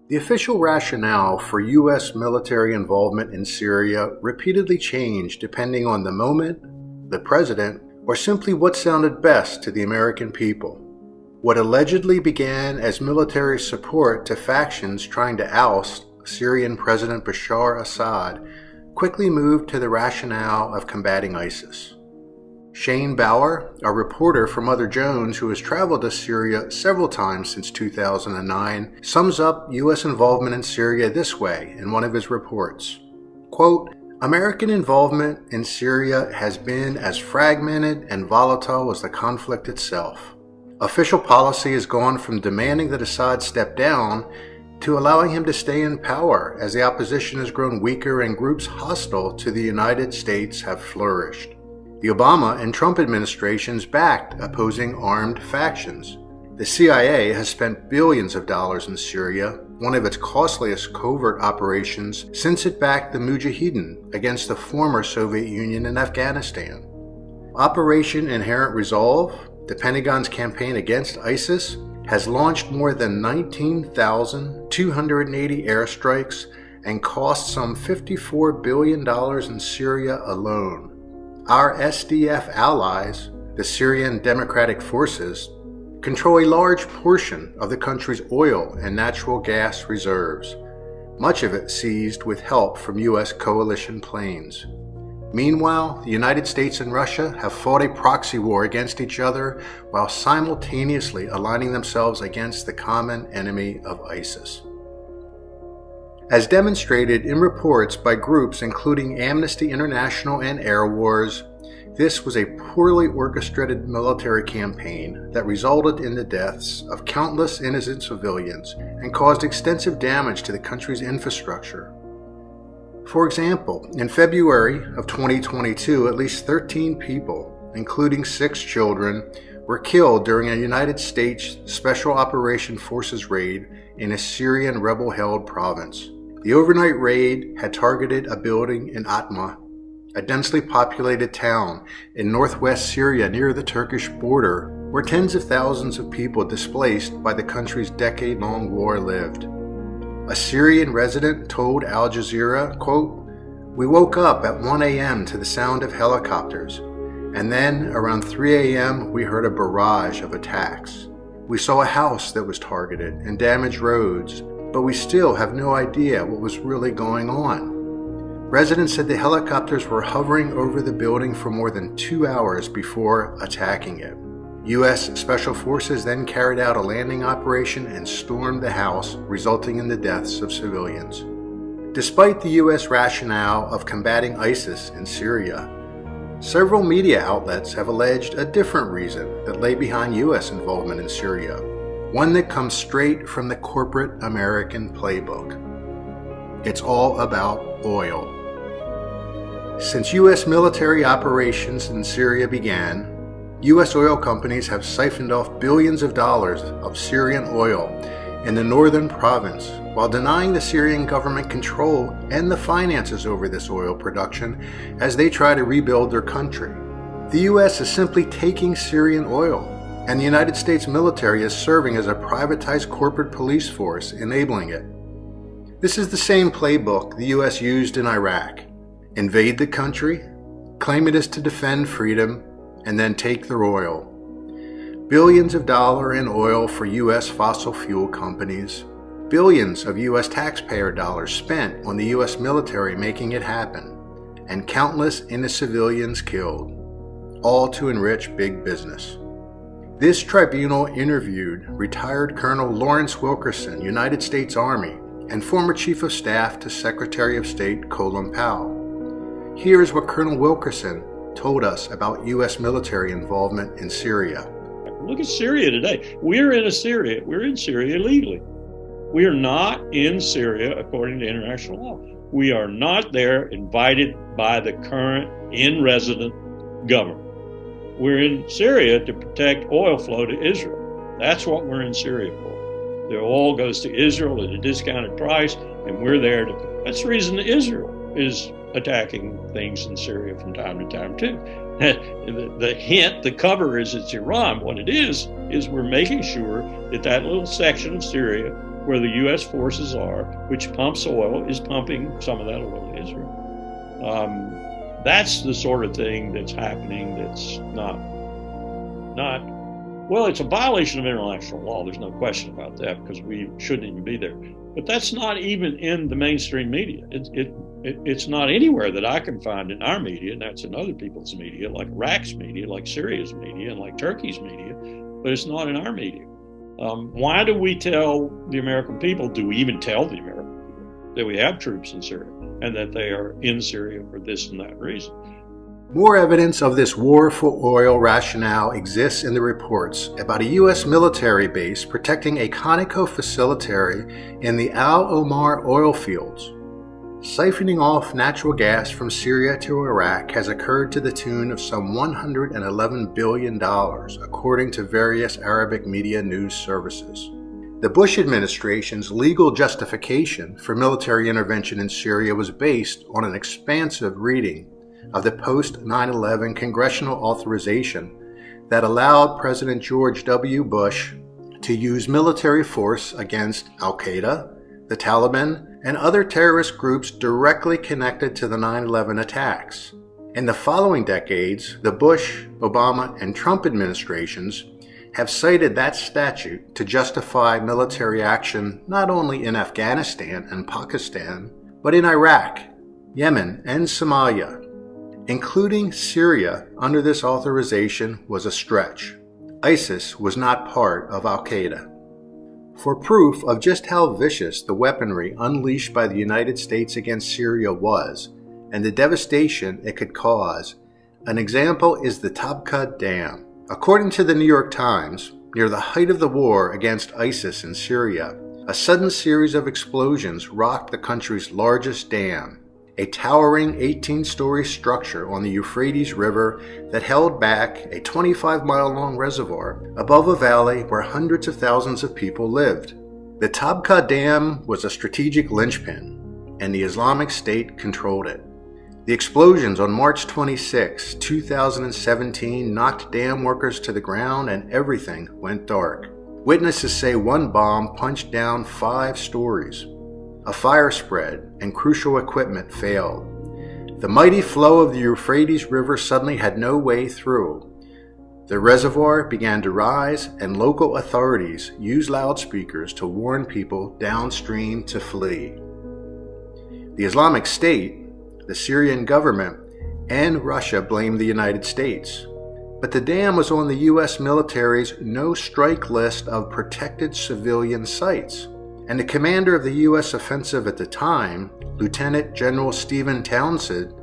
The official rationale for U.S. military involvement in Syria repeatedly changed depending on the moment, the president, or simply what sounded best to the American people. What allegedly began as military support to factions trying to oust Syrian President Bashar Assad quickly moved to the rationale of combating ISIS. Shane Bauer, a reporter for Mother Jones who has traveled to Syria several times since 2009, sums up U.S. involvement in Syria this way in one of his reports. Quote, American involvement in Syria has been as fragmented and volatile as the conflict itself. Official policy has gone from demanding that Assad step down to allowing him to stay in power as the opposition has grown weaker and groups hostile to the United States have flourished. The Obama and Trump administrations backed opposing armed factions. The CIA has spent billions of dollars in Syria, one of its costliest covert operations since it backed the Mujahideen against the former Soviet Union in Afghanistan. Operation Inherent Resolve, the Pentagon's campaign against ISIS, has launched more than 19,280 airstrikes and cost some $54 billion in Syria alone. Our SDF allies, the Syrian Democratic Forces, control a large portion of the country's oil and natural gas reserves, much of it seized with help from U.S. coalition planes. Meanwhile, the United States and Russia have fought a proxy war against each other while simultaneously aligning themselves against the common enemy of ISIS. As demonstrated in reports by groups including Amnesty International and Air Wars, this was a poorly orchestrated military campaign that resulted in the deaths of countless innocent civilians and caused extensive damage to the country's infrastructure. For example, in February of 2022, at least 13 people, including 6 children, were killed during a United States Special Operations Forces raid in a Syrian rebel-held province. The overnight raid had targeted a building in Atma, a densely populated town in northwest Syria near the Turkish border, where tens of thousands of people displaced by the country's decade-long war lived. A Syrian resident told Al Jazeera, quote, "We woke up at 1 a.m. to the sound of helicopters, and then around 3 a.m. we heard a barrage of attacks. We saw a house that was targeted and damaged roads, but we still have no idea what was really going on." Residents said the helicopters were hovering over the building for more than 2 hours before attacking it. U.S. Special Forces then carried out a landing operation and stormed the house, resulting in the deaths of civilians. Despite the U.S. rationale of combating ISIS in Syria, several media outlets have alleged a different reason that lay behind U.S. involvement in Syria, one that comes straight from the corporate American playbook. It's all about oil. Since U.S. military operations in Syria began, U.S. oil companies have siphoned off billions of dollars of Syrian oil in the northern province while denying the Syrian government control and the finances over this oil production as they try to rebuild their country. The U.S. is simply taking Syrian oil, and the United States military is serving as a privatized corporate police force enabling it. This is the same playbook the U.S. used in Iraq. Invade the country, claim it is to defend freedom, and then take their oil. Billions of dollars in oil for U.S. fossil fuel companies. Billions of U.S. taxpayer dollars spent on the U.S. military making it happen. And countless innocent civilians killed. All to enrich big business. This tribunal interviewed retired Colonel Lawrence Wilkerson, United States Army, and former Chief of Staff to Secretary of State Colin Powell. Here's what Colonel Wilkerson told us about U.S. military involvement in Syria. Look at Syria today. We're in Syria illegally. We are not in Syria according to international law. We are not there invited by the current in-resident government. We're in Syria to protect oil flow to Israel. That's what we're in Syria for. The oil goes to Israel at a discounted price, and we're there to. That's the reason Israel is attacking things in Syria from time to time too. The hint, the cover is it's Iran. What it is we're making sure that that little section of Syria where the U.S. forces are, which pumps oil, is pumping some of that oil to Israel. That's the sort of thing that's happening that's not well, it's a violation of international law. There's no question about that, because we shouldn't even be there. But that's not even in the mainstream media. It's not anywhere that I can find in our media, and that's in other people's media, like Iraq's media, like Syria's media, and like Turkey's media, but it's not in our media. Why do we tell the American people, do we even tell the American people that we have troops in Syria and that they are in Syria for this and that reason? More evidence of this war for oil rationale exists in the reports about a U.S. military base protecting a Conoco facility in the Al Omar oil fields. Siphoning off natural gas from Syria to Iraq has occurred to the tune of some $111 billion, according to various Arabic media news services. The Bush administration's legal justification for military intervention in Syria was based on an expansive reading of the post-9/11 congressional authorization that allowed President George W. Bush to use military force against Al-Qaeda, the Taliban, and other terrorist groups directly connected to the 9/11 attacks. In the following decades, the Bush, Obama, and Trump administrations have cited that statute to justify military action not only in Afghanistan and Pakistan, but in Iraq, Yemen, and Somalia. Including Syria under this authorization was a stretch. ISIS was not part of Al-Qaeda. For proof of just how vicious the weaponry unleashed by the United States against Syria was, and the devastation it could cause, an example is the Tabqa Dam. According to the New York Times, near the height of the war against ISIS in Syria, a sudden series of explosions rocked the country's largest dam, a towering 18-story structure on the Euphrates River that held back a 25-mile-long reservoir above a valley where hundreds of thousands of people lived. The Tabqa Dam was a strategic linchpin, and the Islamic State controlled it. The explosions on March 26, 2017 knocked dam workers to the ground and everything went dark. Witnesses say one bomb punched down 5 stories. A fire spread and crucial equipment failed. The mighty flow of the Euphrates River suddenly had no way through. The reservoir began to rise, and local authorities used loudspeakers to warn people downstream to flee. The Islamic State, the Syrian government, and Russia blamed the United States. But the dam was on the U.S. military's no-strike list of protected civilian sites. And the commander of the U.S. offensive at the time, Lieutenant General Stephen Townsend,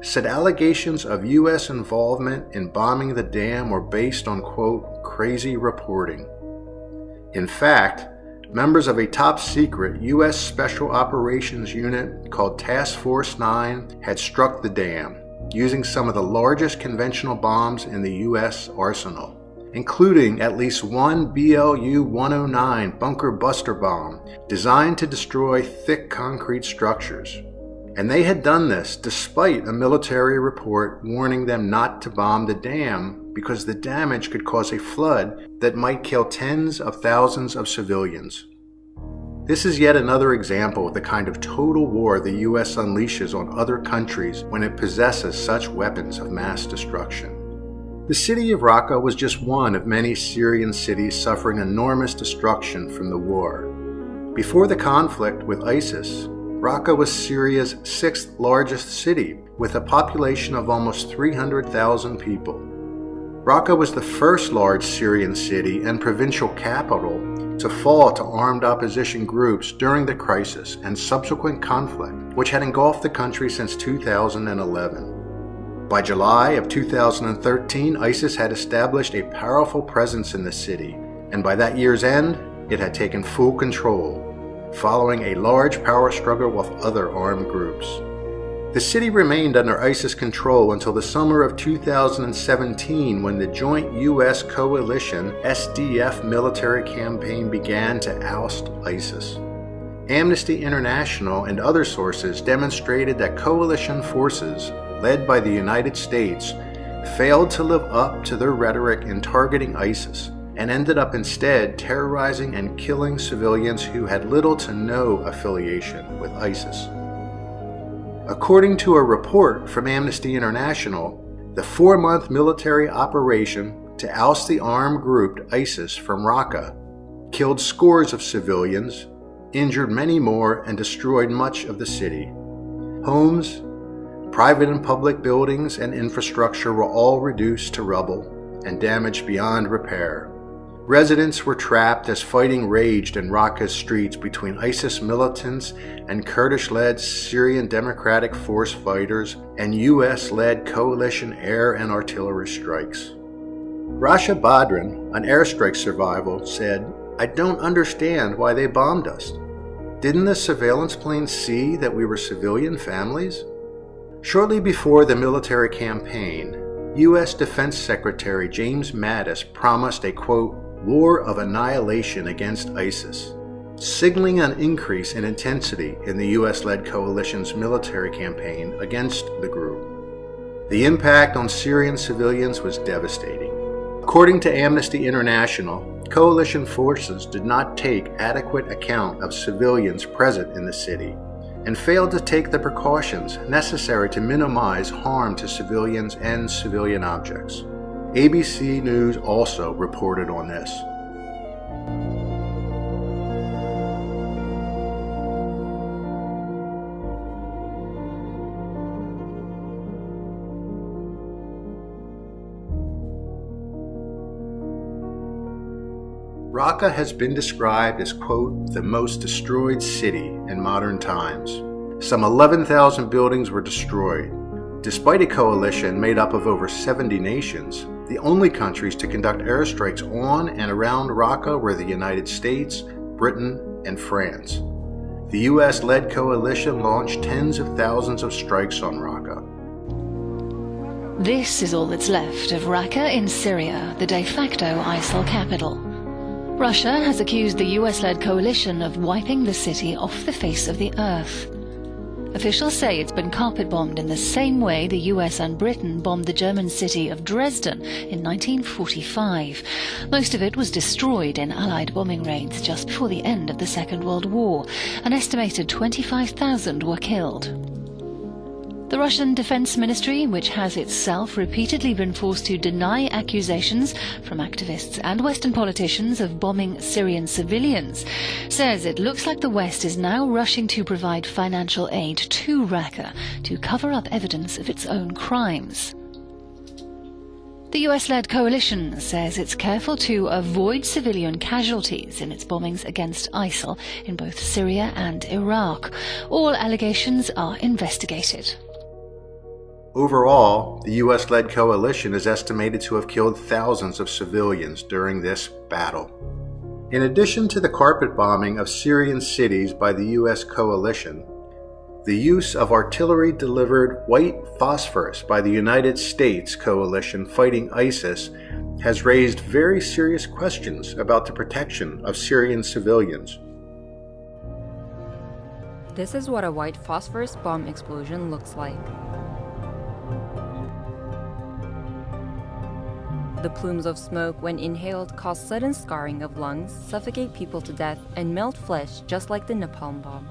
said allegations of U.S. involvement in bombing the dam were based on, quote, crazy reporting. In fact, members of a top-secret U.S. Special Operations Unit called Task Force 9 had struck the dam, using some of the largest conventional bombs in the U.S. arsenal, including at least one BLU-109 bunker buster bomb designed to destroy thick concrete structures. And they had done this despite a military report warning them not to bomb the dam because the damage could cause a flood that might kill tens of thousands of civilians. This is yet another example of the kind of total war the U.S. unleashes on other countries when it possesses such weapons of mass destruction. The city of Raqqa was just one of many Syrian cities suffering enormous destruction from the war. Before the conflict with ISIS, Raqqa was Syria's 6th largest city, with a population of almost 300,000 people. Raqqa was the first large Syrian city and provincial capital to fall to armed opposition groups during the crisis and subsequent conflict, which had engulfed the country since 2011. By July of 2013, ISIS had established a powerful presence in the city, and by that year's end, it had taken full control, following a large power struggle with other armed groups. The city remained under ISIS control until the summer of 2017, when the joint U.S. coalition SDF military campaign began to oust ISIS. Amnesty International and other sources demonstrated that coalition forces, led by the United States, failed to live up to their rhetoric in targeting ISIS and ended up instead terrorizing and killing civilians who had little to no affiliation with ISIS. According to a report from Amnesty International, the 4-month military operation to oust the armed group ISIS from Raqqa killed scores of civilians, injured many more, and destroyed much of the city. Homes, private and public buildings, and infrastructure were all reduced to rubble and damaged beyond repair. Residents were trapped as fighting raged in Raqqa's streets between ISIS militants and Kurdish-led Syrian Democratic Force fighters and U.S.-led coalition air and artillery strikes. Rasha Badran, an airstrike survivor, said, "I don't understand why they bombed us. Didn't the surveillance planes see that we were civilian families?" Shortly before the military campaign, U.S. Defense Secretary James Mattis promised a, quote, war of annihilation against ISIS, signaling an increase in intensity in the U.S.-led coalition's military campaign against the group. The impact on Syrian civilians was devastating. According to Amnesty International, coalition forces did not take adequate account of civilians present in the city and failed to take the precautions necessary to minimize harm to civilians and civilian objects. ABC News also reported on this. Raqqa has been described as, quote, the most destroyed city in modern times. Some 11,000 buildings were destroyed. Despite a coalition made up of over 70 nations, the only countries to conduct airstrikes on and around Raqqa were the United States, Britain, and France. The U.S.-led coalition launched tens of thousands of strikes on Raqqa. This is all that's left of Raqqa in Syria, the de facto ISIL capital. Russia has accused the US-led coalition of wiping the city off the face of the earth. Officials say it's been carpet-bombed in the same way the US and Britain bombed the German city of Dresden in 1945. Most of it was destroyed in Allied bombing raids just before the end of the Second World War. An estimated 25,000 were killed. The Russian Defense Ministry, which has itself repeatedly been forced to deny accusations from activists and Western politicians of bombing Syrian civilians, says it looks like the West is now rushing to provide financial aid to Raqqa to cover up evidence of its own crimes. The US-led coalition says it's careful to avoid civilian casualties in its bombings against ISIL in both Syria and Iraq. All allegations are investigated. Overall, the U.S.-led coalition is estimated to have killed thousands of civilians during this battle. In addition to the carpet bombing of Syrian cities by the U.S. coalition, the use of artillery-delivered white phosphorus by the United States coalition fighting ISIS has raised very serious questions about the protection of Syrian civilians. This is what a white phosphorus bomb explosion looks like. The plumes of smoke, when inhaled, cause sudden scarring of lungs, suffocate people to death, and melt flesh just like the napalm bomb.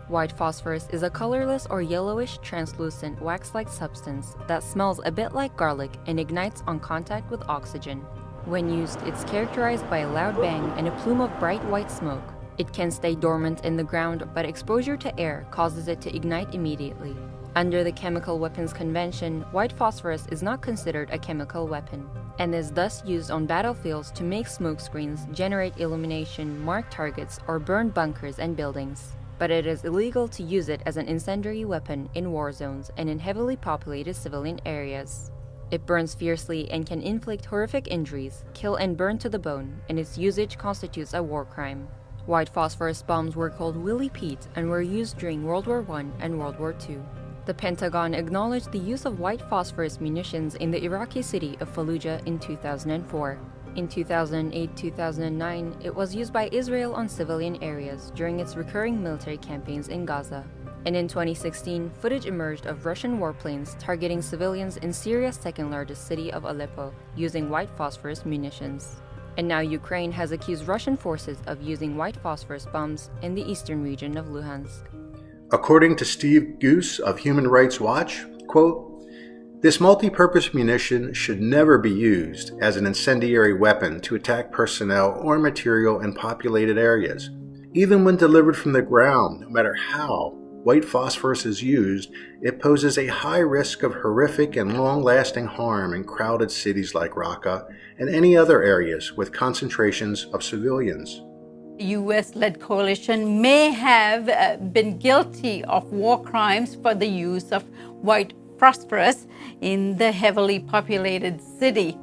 White phosphorus is a colorless or yellowish, translucent, wax-like substance that smells a bit like garlic and ignites on contact with oxygen. When used, it's characterized by a loud bang and a plume of bright white smoke. It can stay dormant in the ground, but exposure to air causes it to ignite immediately. Under the Chemical Weapons Convention, white phosphorus is not considered a chemical weapon, and is thus used on battlefields to make smoke screens, generate illumination, mark targets, or burn bunkers and buildings. But it is illegal to use it as an incendiary weapon in war zones and in heavily populated civilian areas. It burns fiercely and can inflict horrific injuries, kill and burn to the bone, and its usage constitutes a war crime. White phosphorus bombs were called Willie Pete and were used during World War I and World War II. The Pentagon acknowledged the use of white phosphorus munitions in the Iraqi city of Fallujah in 2004. In 2008-2009, it was used by Israel on civilian areas during its recurring military campaigns in Gaza. And in 2016, footage emerged of Russian warplanes targeting civilians in Syria's second-largest city of Aleppo using white phosphorus munitions. And now Ukraine has accused Russian forces of using white phosphorus bombs in the eastern region of Luhansk. According to Steve Goose of Human Rights Watch, quote, "This multi-purpose munition should never be used as an incendiary weapon to attack personnel or material in populated areas. Even when delivered from the ground, no matter how white phosphorus is used, it poses a high risk of horrific and long-lasting harm in crowded cities like Raqqa and any other areas with concentrations of civilians." The US-led coalition may have been guilty of war crimes for the use of white phosphorus in the heavily populated city.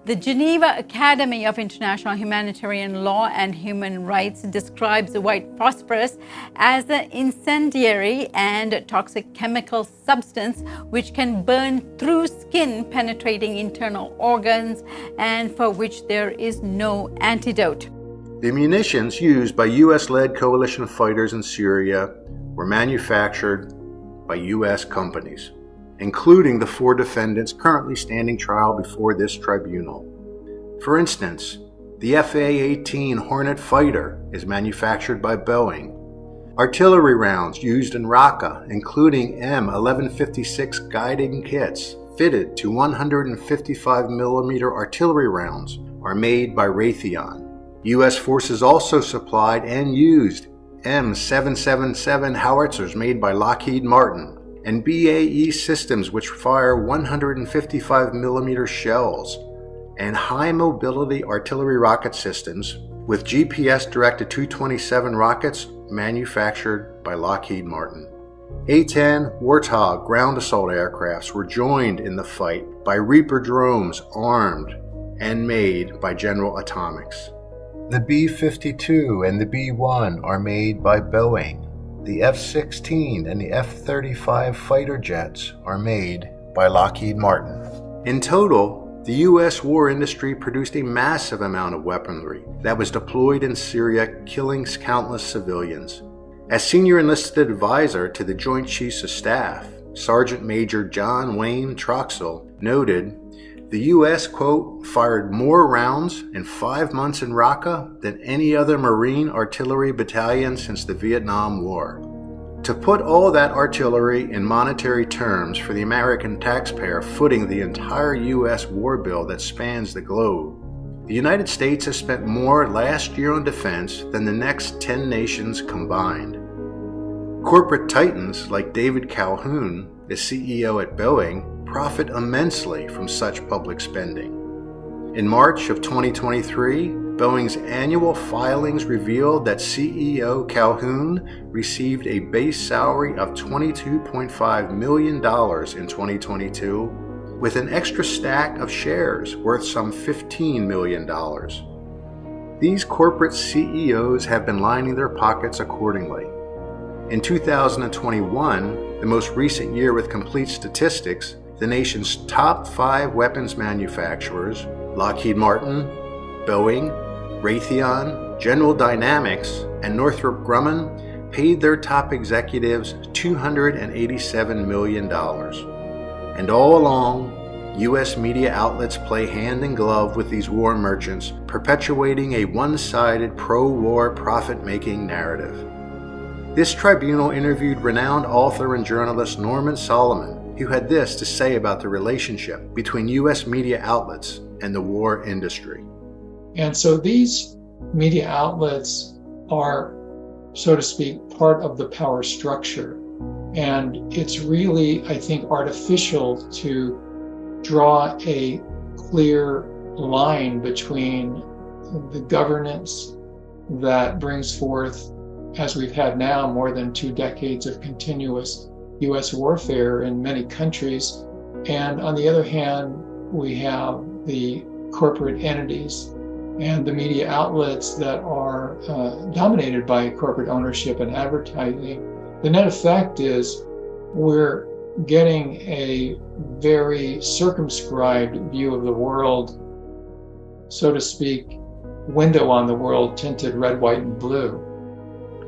The Geneva Academy of International Humanitarian Law and Human Rights describes the white phosphorus as an incendiary and toxic chemical substance which can burn through skin, penetrating internal organs, and for which there is no antidote. The munitions used by US-led coalition fighters in Syria were manufactured by US companies, including the 4 defendants currently standing trial before this tribunal. For instance, the FA-18 Hornet fighter is manufactured by Boeing. Artillery rounds used in Raqqa, including M1156 guiding kits fitted to 155mm artillery rounds, are made by Raytheon. U.S. forces also supplied and used M777 howitzers made by Lockheed Martin, and BAE systems which fire 155mm shells, and high-mobility artillery rocket systems with GPS-directed 227 rockets manufactured by Lockheed Martin. A-10 Warthog ground assault aircrafts were joined in the fight by Reaper drones armed and made by General Atomics. The B-52 and the B-1 are made by Boeing. The F-16 and the F-35 fighter jets are made by Lockheed Martin. In total, the U.S. war industry produced a massive amount of weaponry that was deployed in Syria, killing countless civilians. As senior enlisted advisor to the Joint Chiefs of Staff, Sergeant Major John Wayne Troxell noted, the U.S., quote, fired more rounds in 5 months in Raqqa than any other Marine artillery battalion since the Vietnam War. To put all that artillery in monetary terms for the American taxpayer footing the entire U.S. war bill that spans the globe, the United States has spent more last year on defense than the next 10 nations combined. Corporate titans like David Calhoun, the CEO at Boeing, profit immensely from such public spending. In March of 2023, Boeing's annual filings revealed that CEO Calhoun received a base salary of $22.5 million in 2022, with an extra stack of shares worth some $15 million. These corporate CEOs have been lining their pockets accordingly. In 2021, the most recent year with complete statistics, the nation's top 5 weapons manufacturers, Lockheed Martin, Boeing, Raytheon, General Dynamics, and Northrop Grumman, paid their top executives $287 million. And all along, U.S. media outlets play hand in glove with these war merchants, perpetuating a one-sided pro-war profit-making narrative. This tribunal interviewed renowned author and journalist Norman Solomon, who had this to say about the relationship between U.S. media outlets and the war industry. And so these media outlets are, so to speak, part of the power structure. And it's really, I think, artificial to draw a clear line between the governance that brings forth, as we've had now, more than 2 decades of continuous U.S. warfare in many countries. And on the other hand, we have the corporate entities and the media outlets that are dominated by corporate ownership and advertising. The net effect is we're getting a very circumscribed view of the world so to speak, window on the world tinted red, white, and blue.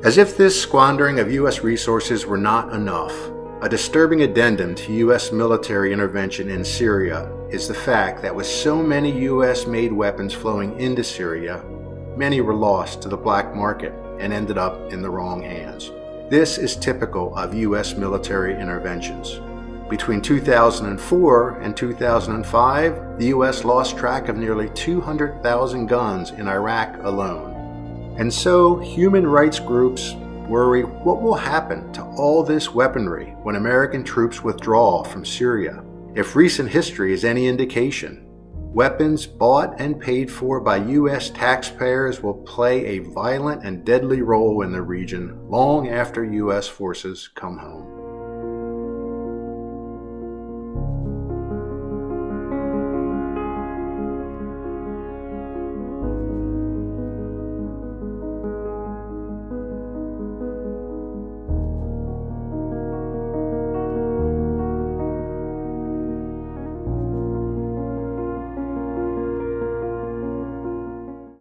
As if this squandering of U.S. resources were not enough, a disturbing addendum to U.S. military intervention in Syria is the fact that with so many U.S.-made weapons flowing into Syria, many were lost to the black market and ended up in the wrong hands. This is typical of U.S. military interventions. Between 2004 and 2005, the U.S. lost track of nearly 200,000 guns in Iraq alone. And so, human rights groups worry what will happen to all this weaponry when American troops withdraw from Syria. If recent history is any indication, weapons bought and paid for by U.S. taxpayers will play a violent and deadly role in the region long after U.S. forces come home.